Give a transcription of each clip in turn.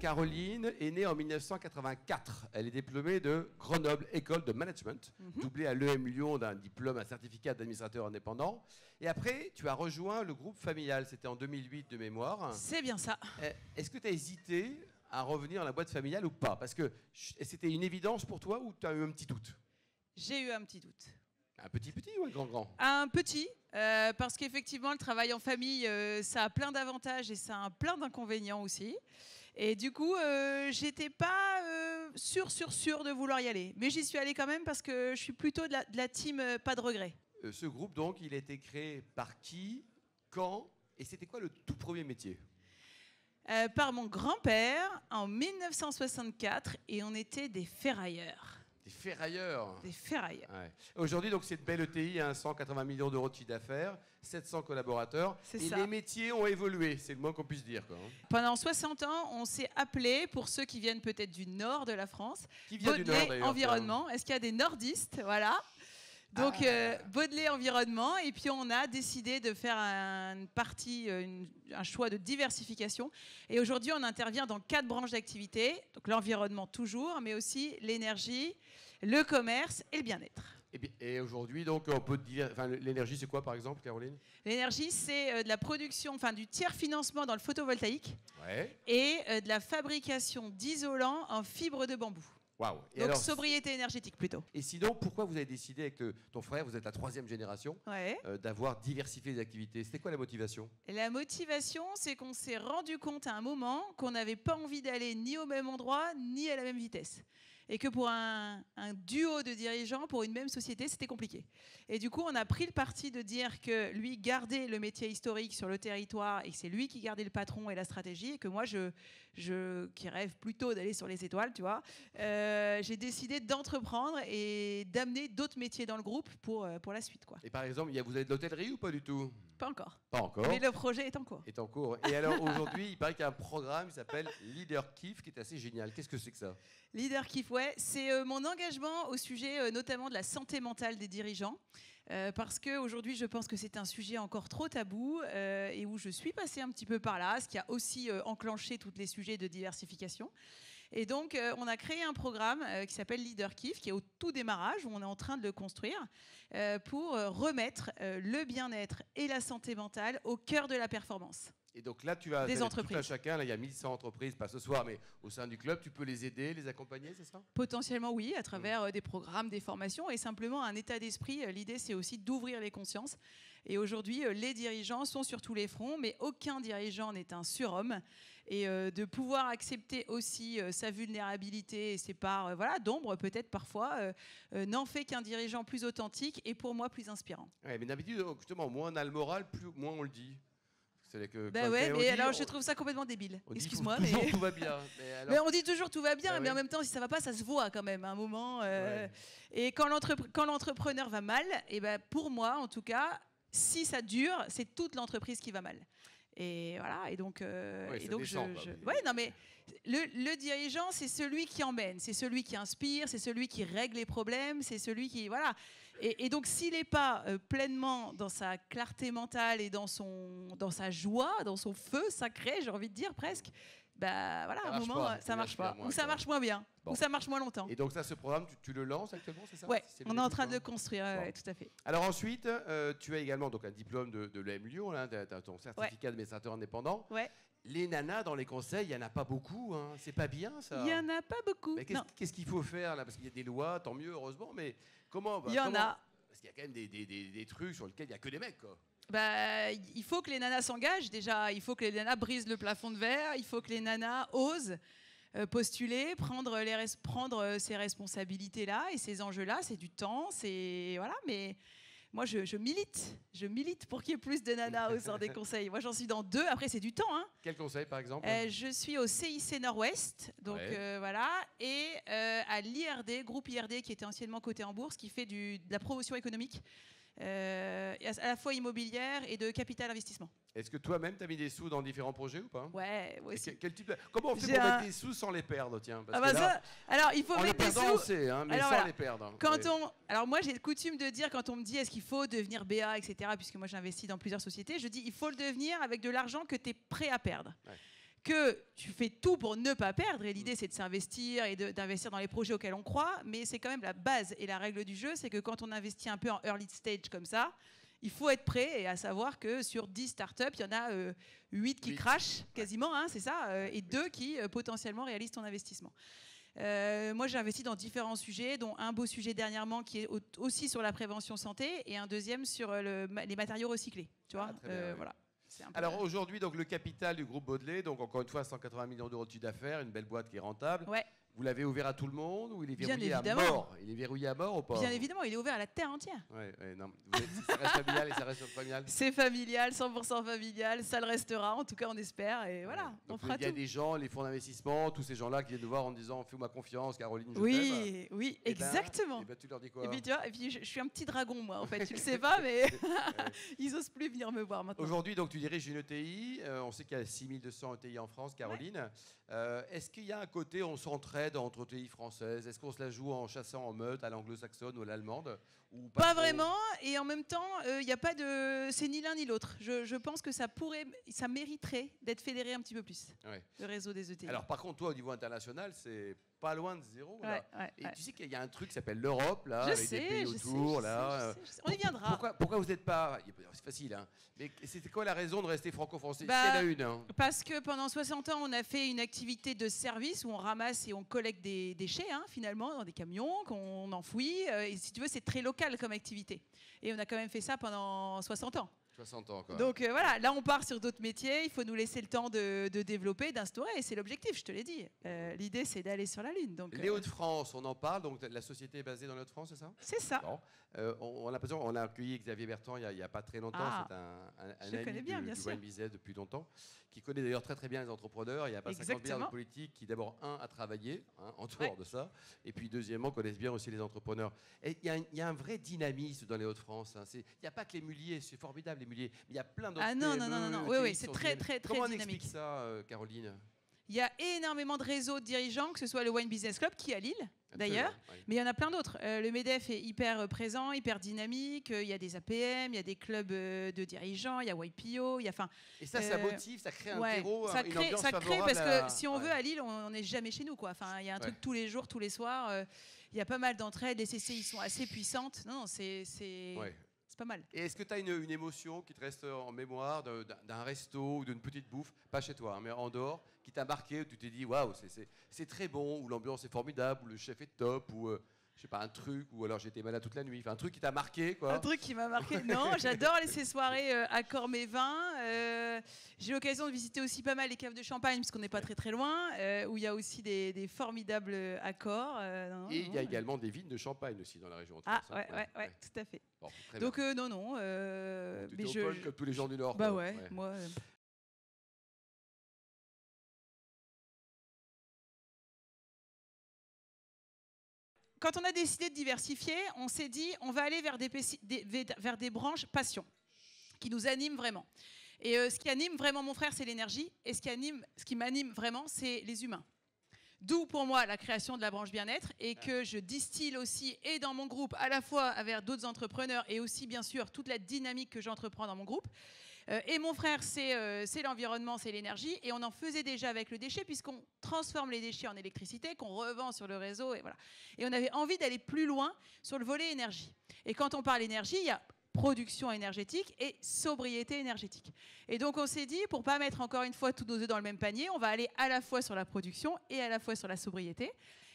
Caroline est née en 1984. Elle est diplômée de Grenoble École de Management, doublée à l'EM Lyon d'un diplôme, un certificat d'administrateur indépendant. Et après, tu as rejoint le groupe familial. C'était en 2008 de mémoire. C'est bien ça. Est-ce que tu as hésité à revenir dans la boîte familiale ou pas? Parce que c'était une évidence pour toi ou tu as eu un petit doute? J'ai eu un petit doute. Un petit ou un grand? Un petit, parce qu'effectivement, le travail en famille, ça a plein d'avantages et ça a plein d'inconvénients aussi. Et du coup, j'étais pas sûre de vouloir y aller. Mais j'y suis allée quand même parce que je suis plutôt de la team pas de regret. Ce groupe, donc, il a été créé par qui, quand, et c'était quoi le tout premier métier? Par mon grand-père en 1964 et on était des ferrailleurs. Des ferrailleurs. Des ferrailleurs. Ouais. Aujourd'hui, donc, c'est une belle ETI, 180 millions d'euros de chiffre d'affaires, 700 collaborateurs. C'est et ça. les métiers ont évolué, c'est le moins qu'on puisse dire, quoi. Pendant 60 ans, on s'est appelé, pour ceux qui viennent peut-être du nord de la France, Qui vient du Baudelais nord, d'ailleurs, Environnement. Est-ce qu'il y a des nordistes? Voilà. Donc, Baudelais Environnement. Et puis, on a décidé de faire un choix de diversification. Et aujourd'hui, on intervient dans 4 branches d'activité. Donc, l'environnement toujours, mais aussi l'énergie, le commerce et le bien-être. Et aujourd'hui, donc, on peut dire... Enfin, l'énergie, c'est quoi, par exemple, Caroline? L'énergie, c'est de la production, enfin, du tiers-financement dans le photovoltaïque. Ouais. Et de la fabrication d'isolants en fibre de bambou. Waouh. Donc, sobriété énergétique, plutôt. Et sinon, pourquoi vous avez décidé avec ton frère, vous êtes la 3e génération, Ouais. d'avoir diversifié les activités? C'était quoi la motivation? La motivation, c'est qu'on s'est rendu compte à un moment qu'on n'avait pas envie d'aller ni au même endroit, ni à la même vitesse. Et que pour un duo de dirigeants, pour une même société, c'était compliqué. Et du coup, on a pris le parti de dire que lui gardait le métier historique sur le territoire et que c'est lui qui gardait le patron et la stratégie, et que moi, qui rêve plutôt d'aller sur les étoiles, tu vois, j'ai décidé d'entreprendre et d'amener d'autres métiers dans le groupe pour la suite, quoi. Et par exemple, vous avez de l'hôtellerie ou pas du tout? Pas encore. Pas encore. Mais le projet est en cours. Est en cours. Et alors, aujourd'hui, il paraît qu'il y a un programme qui s'appelle Leader Kiff, qui est assez génial. Qu'est-ce que c'est que ça? Leader Kiff, ouais, c'est mon engagement au sujet notamment de la santé mentale des dirigeants. Parce qu'aujourd'hui, je pense que c'est un sujet encore trop tabou et où je suis passée un petit peu par là, ce qui a aussi enclenché tous les sujets de diversification. Et donc, on a créé un programme qui s'appelle Leader Kiff, qui est au tout démarrage, où on est en train de le construire, pour remettre le bien-être et la santé mentale au cœur de la performance. Et donc là, tu vas des entreprises. Tout à chacun. Là, il y a 1100 entreprises, pas ce soir, mais au sein du club, tu peux les aider, les accompagner, c'est ça? Potentiellement, oui, à travers des programmes, des formations et simplement un état d'esprit. L'idée, c'est aussi d'ouvrir les consciences. Et aujourd'hui, les dirigeants sont sur tous les fronts, mais aucun dirigeant n'est un surhomme. Et de pouvoir accepter aussi sa vulnérabilité et ses parts d'ombre, peut-être parfois, n'en fait qu'un dirigeant plus authentique et pour moi plus inspirant. Ouais, mais d'habitude, justement, moins on a le moral, moins on le dit. Mais alors je trouve ça complètement débile. Excuse-moi, mais toujours tout va bien. Mais on dit toujours tout va bien, Ah mais oui. en même temps, si ça va pas, ça se voit quand même à un moment. Ouais. Et quand l'entrepreneur va mal, et ben pour moi, en tout cas, si ça dure, c'est toute l'entreprise qui va mal. Et voilà. Et donc, ouais, non, mais le dirigeant, c'est celui qui emmène, c'est celui qui inspire, c'est celui qui règle les problèmes, c'est celui qui Et donc, s'il n'est pas pleinement dans sa clarté mentale et dans sa joie, dans son feu sacré, j'ai envie de dire presque, bah voilà, à un moment, ça marche pas, ou ça marche moins bien, ou ça marche moins longtemps. Et donc ça, ce programme, tu le lances actuellement, c'est ça? Ouais, on est en train de le construire, ouais, tout à fait. Alors ensuite, tu as également donc un diplôme de l'EM Lyon, tu as ton certificat d'administrateur indépendant. Ouais. Les nanas dans les conseils, il n'y en a pas beaucoup, hein. C'est pas bien ça? Il n'y en a pas beaucoup. Mais qu'est-ce qu'il faut faire là? Parce qu'il y a des lois, tant mieux, heureusement, mais comment? Il y en a. Parce qu'il y a quand même des trucs sur lesquels il n'y a que des mecs, quoi. Bah, il faut que les nanas s'engagent déjà, il faut que les nanas brisent le plafond de verre, il faut que les nanas osent postuler, prendre ces responsabilités-là et ces enjeux-là, c'est du temps, c'est... Voilà, mais moi je milite pour qu'il y ait plus de nanas au sein des conseils. Moi j'en suis dans 2, après c'est du temps. Hein. Quel conseil par exemple? Je suis au CIC Nord-Ouest, donc voilà, et à l'IRD, groupe IRD qui était anciennement coté en bourse, qui fait de la promotion économique. À la fois immobilière et de capital investissement. Est-ce que toi-même, tu as mis des sous dans différents projets ou pas? Ouais, aussi. Comment on fait pour mettre des sous sans les perdre, tiens? Parce que là, alors, il faut mettre des sous. On sait, hein, mais sans les perdre. Alors moi, j'ai le coutume de dire, quand on me dit est-ce qu'il faut devenir BA, etc., puisque moi j'investis dans plusieurs sociétés, je dis il faut le devenir avec de l'argent que tu es prêt à perdre. Ouais. que tu fais tout pour ne pas perdre. Et l'idée, c'est de s'investir et d'investir dans les projets auxquels on croit. Mais c'est quand même la base et la règle du jeu, c'est que quand on investit un peu en early stage comme ça, il faut être prêt, et à savoir que sur 10 startups, il y en a 8 qui crachent quasiment, hein, c'est ça, et 2 qui potentiellement réalisent ton investissement. Moi, j'ai investi dans différents sujets, dont un beau sujet dernièrement qui est aussi sur la prévention santé, et un deuxième sur les matériaux recyclés. Tu vois, voilà. Alors aujourd'hui, donc, le capital du groupe Baudelaire, donc encore une fois 180 millions d'euros de chiffre d'affaires, une belle boîte qui est rentable. Ouais. Vous l'avez ouvert à tout le monde ou il est verrouillé à mort? Il est verrouillé à mort ou pas? Bien évidemment, il est ouvert à la terre entière. Non. Ça reste familial et ça reste familial. C'est familial, 100% familial, ça le restera, en tout cas on espère, et voilà, donc, on fera tout. Il y a des gens, les fonds d'investissement, tous ces gens-là qui viennent nous voir en disant fais-moi confiance, Caroline, je t'aime. Oui, exactement. Et ben, tu leur dis quoi? Et puis je suis un petit dragon, moi, en fait, tu le sais pas, mais ils osent plus venir me voir maintenant. Aujourd'hui, donc tu diriges une ETI, on sait qu'il y a 6200 ETI en France, Caroline. Est-ce qu'il y a un côté, on s'entraide entre ETI françaises? Est-ce qu'on se la joue en chassant en meute à l'anglo-saxonne ou à l'allemande? Pas vraiment, et en même temps, il n'y a pas de... C'est ni l'un ni l'autre. Je pense que ça mériterait d'être fédéré un petit peu plus, le réseau des ETI. Alors par contre, toi, au niveau international, c'est pas loin de zéro. Et tu sais qu'il y a un truc qui s'appelle l'Europe, là, avec des pays autour. On y viendra. Pourquoi vous n'êtes pas... C'est facile, hein. Mais c'était quoi la raison de rester franco-français? Il y en a une. Hein. Parce que pendant 60 ans, on a fait une activité de service où on ramasse et on collecte des déchets, hein, finalement, dans des camions, qu'on enfouit. Et si tu veux, c'est très local comme activité. Et on a quand même fait ça pendant 60 ans. 60 ans, quoi. Donc voilà, là on part sur d'autres métiers, il faut nous laisser le temps de développer, d'instaurer, et c'est l'objectif, je te l'ai dit. L'idée, c'est d'aller sur la Lune. Donc, les Hauts-de-France, on en parle, donc la société est basée dans les Hauts-de-France, c'est ça? C'est ça. Bon. On a accueilli Xavier Bertrand il n'y a pas très longtemps, c'est un ami du Wine Business depuis longtemps, qui connaît d'ailleurs très très bien les entrepreneurs. Il n'y a pas 50 milliards de politiques qui d'abord, a travaillé en dehors de ça, et puis deuxièmement, connaissent bien aussi les entrepreneurs. Et il y a un vrai dynamisme dans les Hauts-de-France. Hein. Il n'y a pas que les muliers, c'est formidable les muliers, mais il y a plein d'autres non. Oui, c'est très dynamique. Comment on explique ça, Caroline? Il y a énormément de réseaux de dirigeants, que ce soit le Wine Business Club, qui est à Lille, d'ailleurs, mais il y en a plein d'autres. Le MEDEF est hyper présent, hyper dynamique. Il y a des APM, il y a des clubs de dirigeants, il y a YPO. Et ça motive, ça crée un terreau, une ambiance ça crée, favorable. Parce que si on veut, à Lille, on n'est jamais chez nous, quoi. Enfin, il y a un truc tous les jours, tous les soirs. Il y a pas mal d'entraides. Les CCI sont assez puissantes. Non, c'est pas mal. Et est-ce que tu as une émotion qui te reste en mémoire d'un resto ou d'une petite bouffe, pas chez toi, hein, mais en dehors, qui t'a marqué, où tu t'es dit waouh, c'est très bon, ou l'ambiance est formidable, ou le chef est top, ou je sais pas, un truc, ou alors j'étais malade toute la nuit, enfin un truc qui t'a marqué, quoi? Un truc qui m'a marqué. Non, j'adore ces soirées à Cormévin. J'ai l'occasion de visiter aussi pas mal les caves de champagne, parce qu'on n'est pas très très loin, où il y a aussi des formidables accords. Et il y a également des vignes de champagne aussi dans la région. Ouais, tout à fait. Bon, donc non. Mais comme tous les gens du Nord. Bah ouais. Moi. Quand on a décidé de diversifier, on s'est dit on va aller vers des branches passion qui nous animent vraiment. Et ce qui anime vraiment mon frère, c'est l'énergie. Et ce qui m'anime vraiment, c'est les humains. D'où pour moi la création de la branche bien-être, et que je distille aussi et dans mon groupe à la fois avec d'autres entrepreneurs et aussi bien sûr toute la dynamique que j'entreprends dans mon groupe. Et mon frère, c'est l'environnement, c'est l'énergie, et on en faisait déjà avec le déchet puisqu'on transforme les déchets en électricité qu'on revend sur le réseau, et voilà. Et on avait envie d'aller plus loin sur le volet énergie. Et quand on parle énergie, il y a production énergétique et sobriété énergétique. Et donc on s'est dit, pour pas mettre encore une fois tous nos œufs dans le même panier, on va aller à la fois sur la production et à la fois sur la sobriété.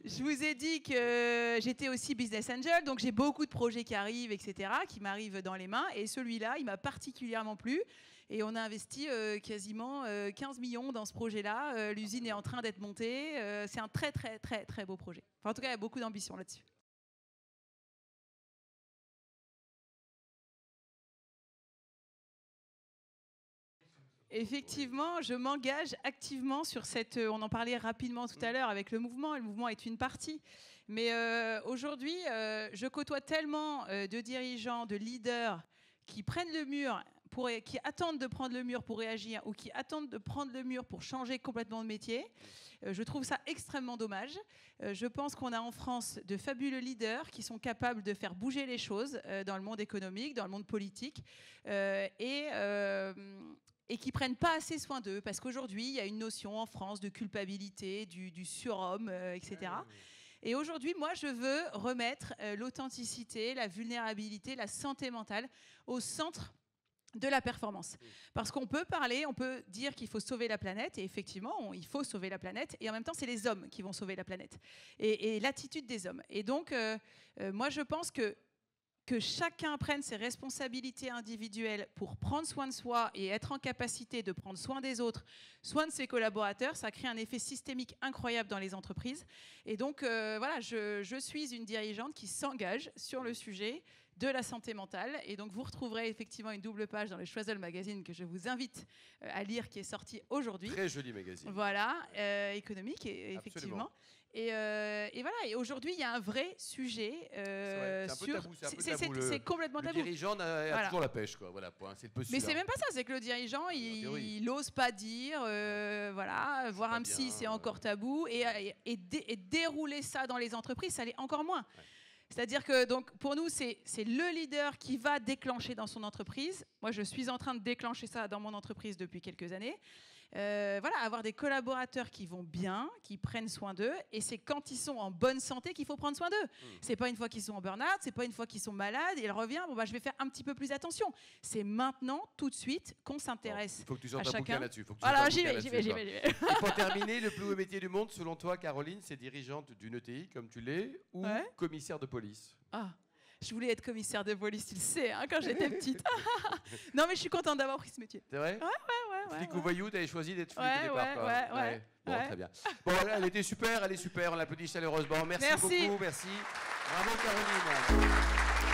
Je vous ai dit que j'étais aussi business angel, donc j'ai beaucoup de projets qui arrivent, etc., qui m'arrivent dans les mains, et celui-là, il m'a particulièrement plu. Et on a investi quasiment 15 millions dans ce projet-là. L'usine est en train d'être montée. C'est un très, très, très, très beau projet. Enfin, en tout cas, il y a beaucoup d'ambition là-dessus. Effectivement, je m'engage activement sur cette... On en parlait rapidement tout à l'heure avec le mouvement. Le mouvement est une partie. Mais aujourd'hui, je côtoie tellement de dirigeants, de leaders qui prennent le mur, qui attendent de prendre le mur pour réagir, ou qui attendent de prendre le mur pour changer complètement de métier. Je trouve ça extrêmement dommage. Je pense qu'on a en France de fabuleux leaders qui sont capables de faire bouger les choses dans le monde économique, dans le monde politique. et qui prennent pas assez soin d'eux, parce qu'aujourd'hui, il y a une notion en France de culpabilité, du surhomme, etc. Et aujourd'hui, moi, je veux remettre l'authenticité, la vulnérabilité, la santé mentale au centre de la performance. Parce qu'on peut parler, on peut dire qu'il faut sauver la planète, et effectivement, il faut sauver la planète, et en même temps, c'est les hommes qui vont sauver la planète, et l'attitude des hommes. Et donc, moi, je pense que chacun prenne ses responsabilités individuelles pour prendre soin de soi et être en capacité de prendre soin des autres, soin de ses collaborateurs, ça crée un effet systémique incroyable dans les entreprises. Et donc, voilà, je suis une dirigeante qui s'engage sur le sujet de la santé mentale. Et donc, vous retrouverez effectivement une double page dans le Choiseul Magazine que je vous invite à lire, qui est sorti aujourd'hui. Très joli magazine. Voilà, économique, effectivement. Et voilà, et aujourd'hui, il y a un vrai sujet sur... C'est complètement tabou. Le dirigeant a toujours la pêche, quoi. Voilà, c'est le peu. Mais c'est même pas ça, c'est que le dirigeant, il n'ose pas dire, voilà, voir un psy, c'est encore tabou, et dérouler ça dans les entreprises, ça l'est encore moins. Ouais. C'est-à-dire que donc, pour nous, c'est le leader qui va déclencher dans son entreprise. Moi, je suis en train de déclencher ça dans mon entreprise depuis quelques années. Voilà, avoir des collaborateurs qui vont bien, qui prennent soin d'eux, et c'est quand ils sont en bonne santé qu'il faut prendre soin d'eux. C'est pas une fois qu'ils sont en burn-out, c'est pas une fois qu'ils sont malades et ils reviennent, bon bah je vais faire un petit peu plus attention. C'est maintenant, tout de suite, qu'on s'intéresse à chacun. Il faut que tu sortes un bouquin là-dessus. Voilà, j'y vais. Et pour terminer, le plus haut métier du monde, selon toi, Caroline, c'est dirigeante d'une ETI, comme tu l'es, ou commissaire de police? Je voulais être commissaire de police, tu le sais, hein, quand j'étais petite. Non, mais je suis contente d'avoir pris ce métier. C'est vrai? Ouais. Flic ou voyou, t'avais choisi d'être flic au départ, quoi. Bon, très bien. Bon, elle était super, elle est super, on l'applaudit chaleureusement. Merci beaucoup, merci. Bravo, Caroline.